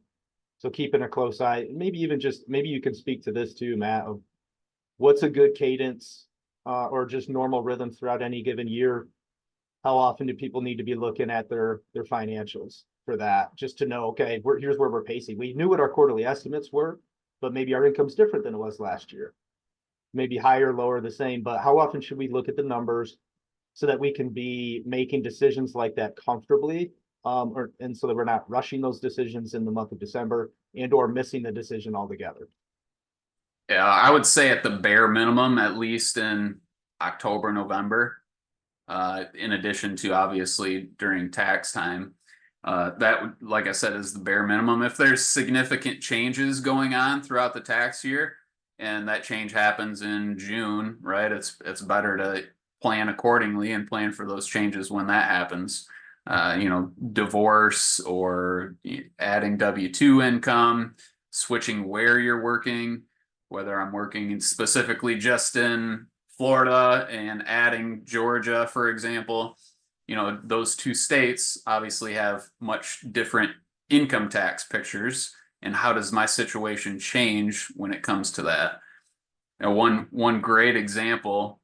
So keeping a close eye, maybe you can speak to this too, Matt, of what's a good cadence or just normal rhythm throughout any given year. How often do people need to be looking at their financials for that, just to know, okay, here's where we're pacing. We knew what our quarterly estimates were, but maybe our income's different than it was last year. Maybe higher, lower, the same, but how often should we look at the numbers so that we can be making decisions like that comfortably, and so that we're not rushing those decisions in the month of December and or missing the decision altogether? Yeah, I would say at the bare minimum, at least in October, November, in addition to obviously during tax time. That, like I said, is the bare minimum. If there's significant changes going on throughout the tax year, and that change happens in June, right? It's better to plan accordingly and plan for those changes when that happens. Divorce or adding W-2 income, switching where you're working, whether I'm working specifically just in Florida and adding Georgia, for example. Those 2 states obviously have much different income tax pictures. And how does my situation change when it comes to that? One great example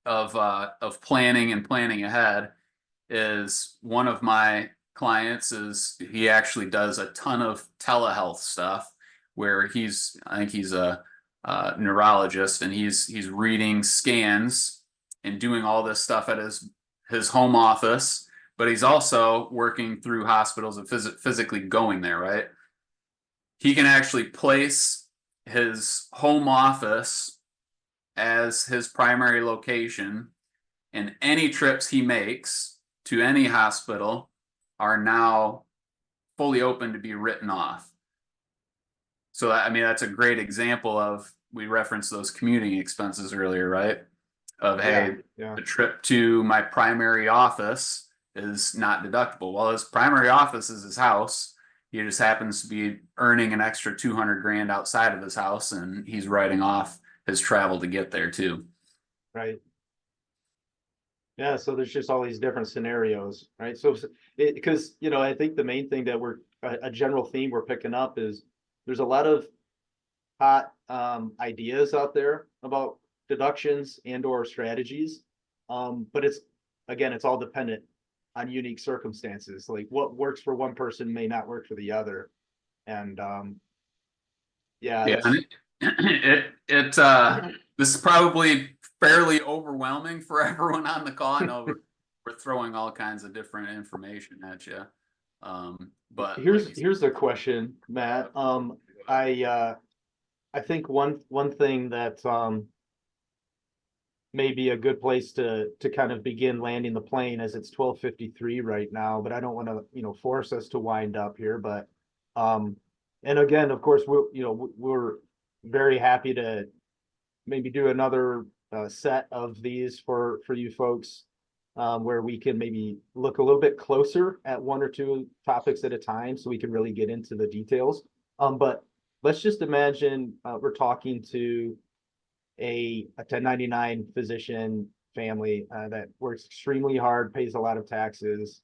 of planning ahead is one of my clients he actually does a ton of telehealth stuff where I think he's a neurologist, and he's reading scans and doing all this stuff at his home office, but he's also working through hospitals and physically going there, right? He can actually place his home office as his primary location, and any trips he makes to any hospital are now fully open to be written off. So that's a great example of, we referenced those commuting expenses earlier, right? Of, hey, Yeah. the trip to my primary office is not deductible. Well, his primary office is his house. He just happens to be earning an extra 200 grand outside of his house, and he's writing off his travel to get there too. Right. Yeah, so there's just all these different scenarios, right? So because I think the main thing that we're a general theme we're picking up is there's a lot of hot ideas out there about deductions and or strategies. But it's all dependent on unique circumstances. Like what works for one person may not work for the other. And yeah, Yeah, and that's this is probably fairly overwhelming for everyone on the call. I know we're throwing all kinds of different information at you. But like you here's the question, Matt. I think one thing that may be a good place to kind of begin landing the plane, as it's 12:53 right now, but I don't want to force us to wind up here. But and again, of course, we're very happy to maybe do another set of these for you folks, where we can maybe look a little bit closer at one or two topics at a time, so we can really get into the details. But let's just imagine we're talking to a 1099 physician family that works extremely hard, pays a lot of taxes.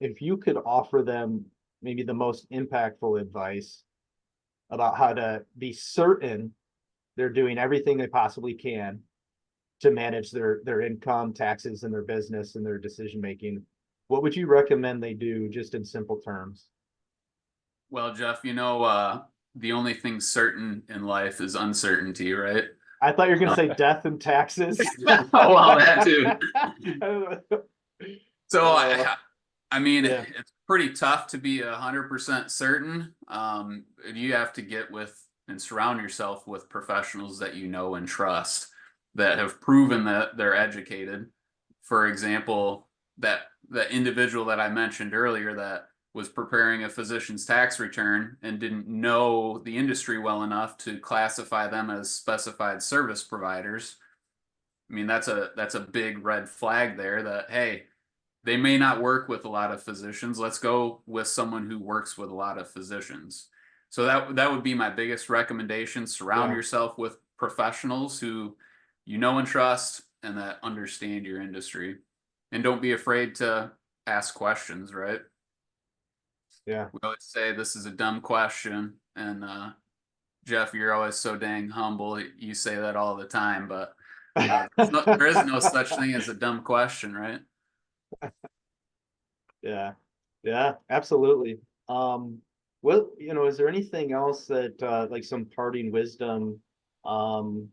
If you could offer them maybe the most impactful advice about how to be certain they're doing everything they possibly can to manage their income, taxes, and their business and their decision making, what would you recommend they do, just in simple terms? Well, Jeff, the only thing certain in life is uncertainty, right? I thought you were going to say death and taxes. Oh, well, that too. So, I mean, yeah. it's pretty tough to be 100% certain. You have to get with and surround yourself with professionals that you know and trust, that have proven that they're educated. For example, that individual that I mentioned earlier that was preparing a physician's tax return and didn't know the industry well enough to classify them as specified service providers. I mean, that's a big red flag there, that, hey, they may not work with a lot of physicians. Let's go with someone who works with a lot of physicians. So that would be my biggest recommendation. Surround yourself with professionals who you know and trust and that understand your industry. And don't be afraid to ask questions, right? Yeah. We always say this is a dumb question. And Jeff, you're always so dang humble. You say that all the time, but there is no such thing as a dumb question, right? Yeah. Yeah, absolutely. Well, is there anything else that like some parting wisdom that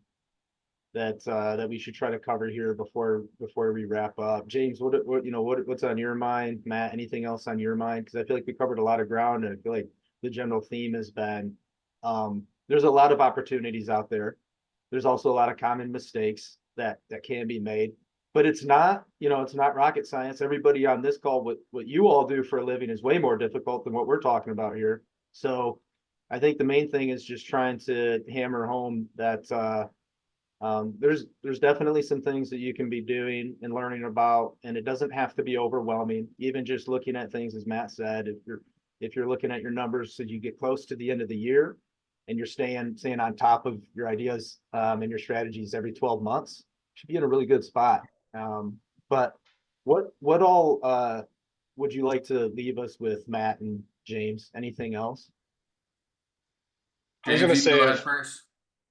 we should try to cover here before we wrap up? James, what's on your mind? Matt, anything else on your mind? Because I feel like we covered a lot of ground, and I feel like the general theme has been there's a lot of opportunities out there. There's also a lot of common mistakes that can be made, but it's not rocket science. Everybody on this call, what you all do for a living is way more difficult than what we're talking about here. So I think the main thing is just trying to hammer home that there's definitely some things that you can be doing and learning about, and it doesn't have to be overwhelming. Even just looking at things, as Matt said, if you're looking at your numbers so you get close to the end of the year and you're staying on top of your ideas and your strategies every 12 months, should be in a really good spot. But what all would you like to leave us with, Matt and James? Anything else? I was James, gonna you can say, go ahead first.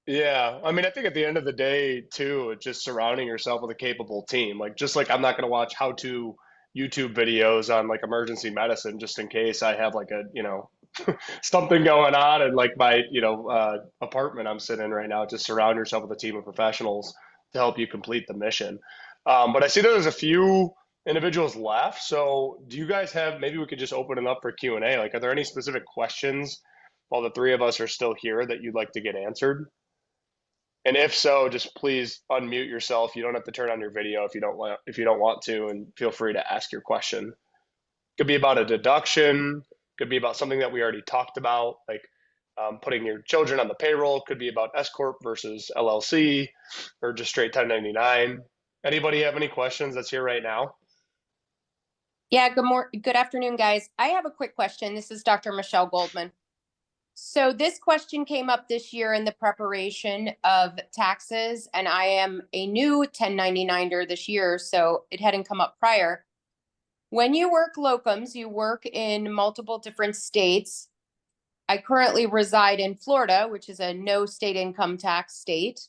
yeah, I mean, I think at the end of the day, too, it's just surrounding yourself with a capable team. Like, just like I'm not going to watch how-to YouTube videos on like emergency medicine just in case I have like a, something going on in like my, apartment I'm sitting in right now. Just surround yourself with a team of professionals to help you complete the mission. But I see that there's a few individuals left. So do you guys have, maybe we could just open it up for Q&A. Like, are there any specific questions while the three of us are still here that you'd like to get answered? And if so, just please unmute yourself. You don't have to turn on your video if you don't want to, and feel free to ask your question. Could be about a deduction, could be about something that we already talked about, like putting your children on the payroll, could be about S Corp versus LLC, or just straight 1099. Anybody have any questions that's here right now? Yeah, good afternoon, guys. I have a quick question. This is Dr. Michelle Goldman. So this question came up this year in the preparation of taxes, and I am a new 1099er this year, so it hadn't come up prior. When you work locums, you work in multiple different states. I currently reside in Florida, which is a no state income tax state.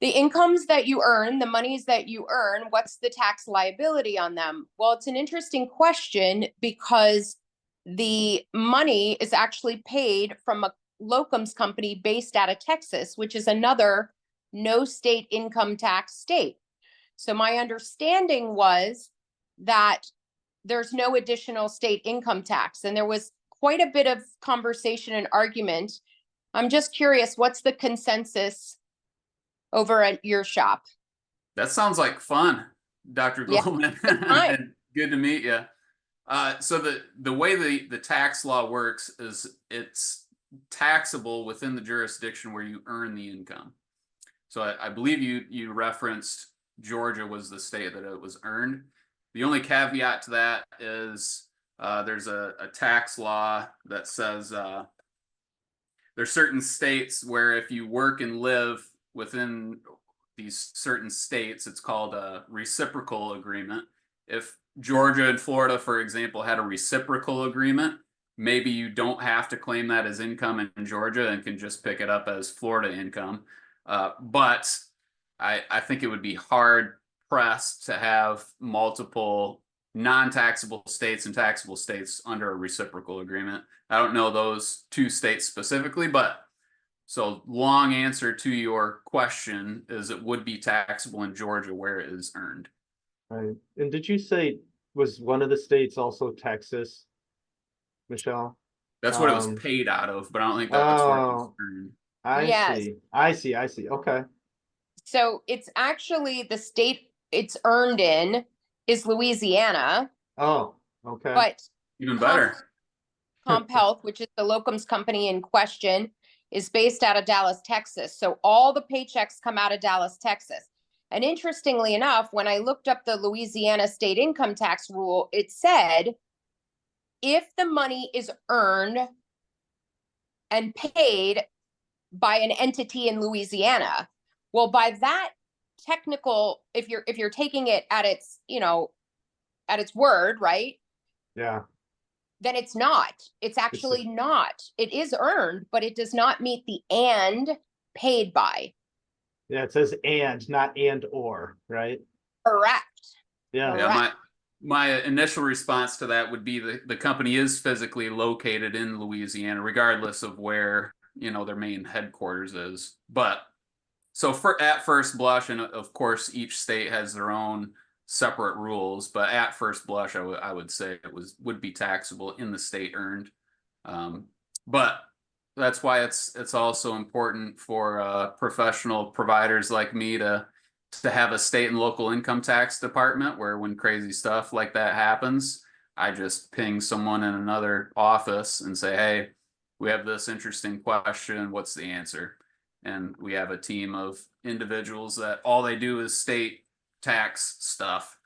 The incomes that you earn, the monies that you earn, what's the tax liability on them? Well, it's an interesting question because the money is actually paid from a locums company based out of Texas, which is another no state income tax state. So my understanding was that there's no additional state income tax, and there was quite a bit of conversation and argument. I'm just curious, what's the consensus over at your shop? That sounds like fun, Dr. Yeah, Goldman. fine. And good to meet you. So the way the tax law works is it's taxable within the jurisdiction where you earn the income. So I believe you referenced Georgia was the state that it was earned. The only caveat to that is there's a tax law that says there's certain states where if you work and live within these certain states, it's called a reciprocal agreement. If Georgia and Florida, for example, had a reciprocal agreement, maybe you don't have to claim that as income in Georgia and can just pick it up as Florida income. But I think it would be hard pressed to have multiple non-taxable states and taxable states under a reciprocal agreement. I don't know those two states specifically, but so long answer to your question is it would be taxable in Georgia where it is earned. Right. And did you say was one of the states also Texas, Michelle? That's what it was paid out of, but I don't think that's where it was earned. Yes. I see. Okay. So it's actually the state it's earned in is Louisiana, Oh, okay. but Even better. Comp Health, which is the locums company in question, is based out of Dallas, Texas. So all the paychecks come out of Dallas, Texas. And interestingly enough, when I looked up the Louisiana state income tax rule, it said if the money is earned and paid by an entity in Louisiana, well, by that technical, if you're taking it at its, at its word, right? Yeah. Then it's not. It's actually not. It is earned, but it does not meet the and paid by. Yeah, it says and, not and or, right? Correct. Yeah. Yeah, my initial response to that would be the company is physically located in Louisiana, regardless of where, their main headquarters is. But so at first blush, and of course each state has their own separate rules, but at first blush, I would say it would be taxable in the state earned. But that's why it's also important for professional providers like me to have a state and local income tax department where when crazy stuff like that happens, I just ping someone in another office and say, hey, we have this interesting question. What's the answer? And we have a team of individuals that all they do is state tax stuff.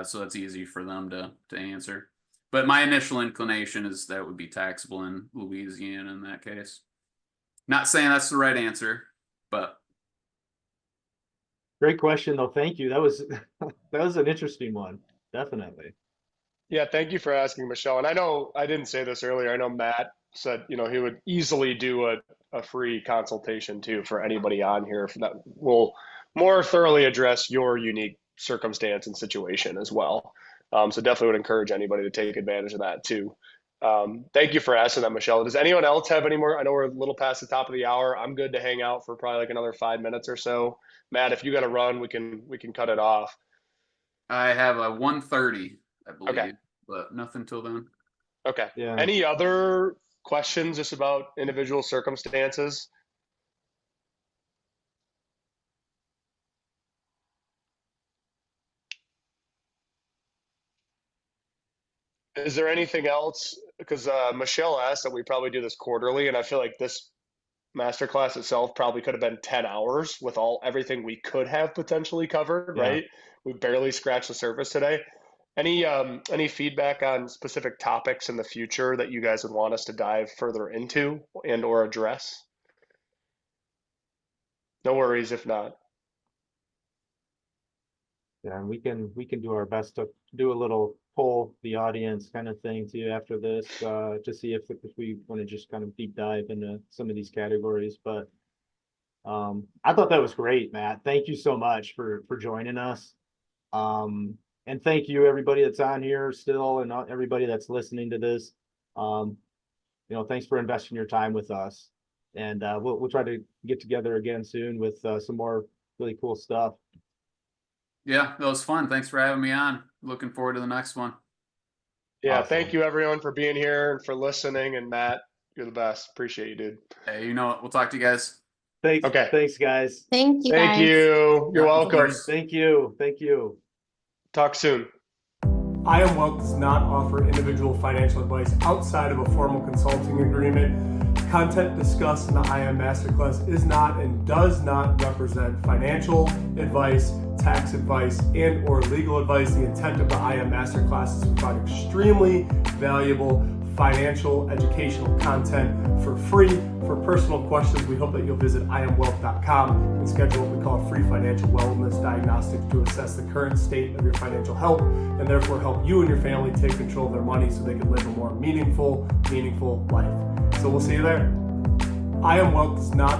So it's easy for them to answer. But my initial inclination is that would be taxable in Louisiana in that case. Not saying that's the right answer, but. Great question though. Thank you. That was an interesting one. Definitely. Yeah, thank you for asking, Michelle. And I know I didn't say this earlier. I know Matt said, he would easily do a free consultation too for anybody on here that will more thoroughly address your unique circumstance and situation as well. So definitely would encourage anybody to take advantage of that too. Thank you for asking that, Michelle. Does anyone else have any more? I know we're a little past the top of the hour. I'm good to hang out for probably like another 5 minutes or so. Matt, if you got to run, we can cut it off. I have a 1:30, I believe, okay. But nothing till then. Okay. Yeah. Any other questions just about individual circumstances? Is there anything else? Because Michelle asked that we probably do this quarterly, and I feel like this masterclass itself probably could have been 10 hours with everything we could have potentially covered, right? We barely scratched the surface today. Any feedback on specific topics in the future that you guys would want us to dive further into and or address? No worries if not. Yeah, and we can do our best to do a little poll the audience kind of thing too after this, to see if we want to just kind of deep dive into some of these categories. But I thought that was great, Matt. Thank you so much for joining us. And thank you everybody that's on here still, and everybody that's listening to this. Thanks for investing your time with us. And we'll try to get together again soon with some more really cool stuff. Yeah, that was fun. Thanks for having me on. Looking forward to the next one. Yeah, Awesome. Thank you everyone for being here and for listening. And Matt, you're the best. Appreciate you, dude. Hey, you know what? We'll talk to you guys. Thanks. Okay. Thanks, guys. Thank you, Thank guys. you. You're Yeah, of welcome. course. Thank you. Thank you. Talk soon. I Am Wealth does not offer individual financial advice outside of a formal consulting agreement. Content discussed in the I Am Masterclass is not and does not represent financial advice, tax advice, and or legal advice. The intent of the I Am Masterclass is to provide extremely valuable financial educational content for free. For personal questions, we hope that you'll visit iamwealth.com and schedule what we call a free financial wellness diagnostic to assess the current state of your financial health and therefore help you and your family take control of their money so they can live a more meaningful life. So we'll see you there. I Am Wealth does not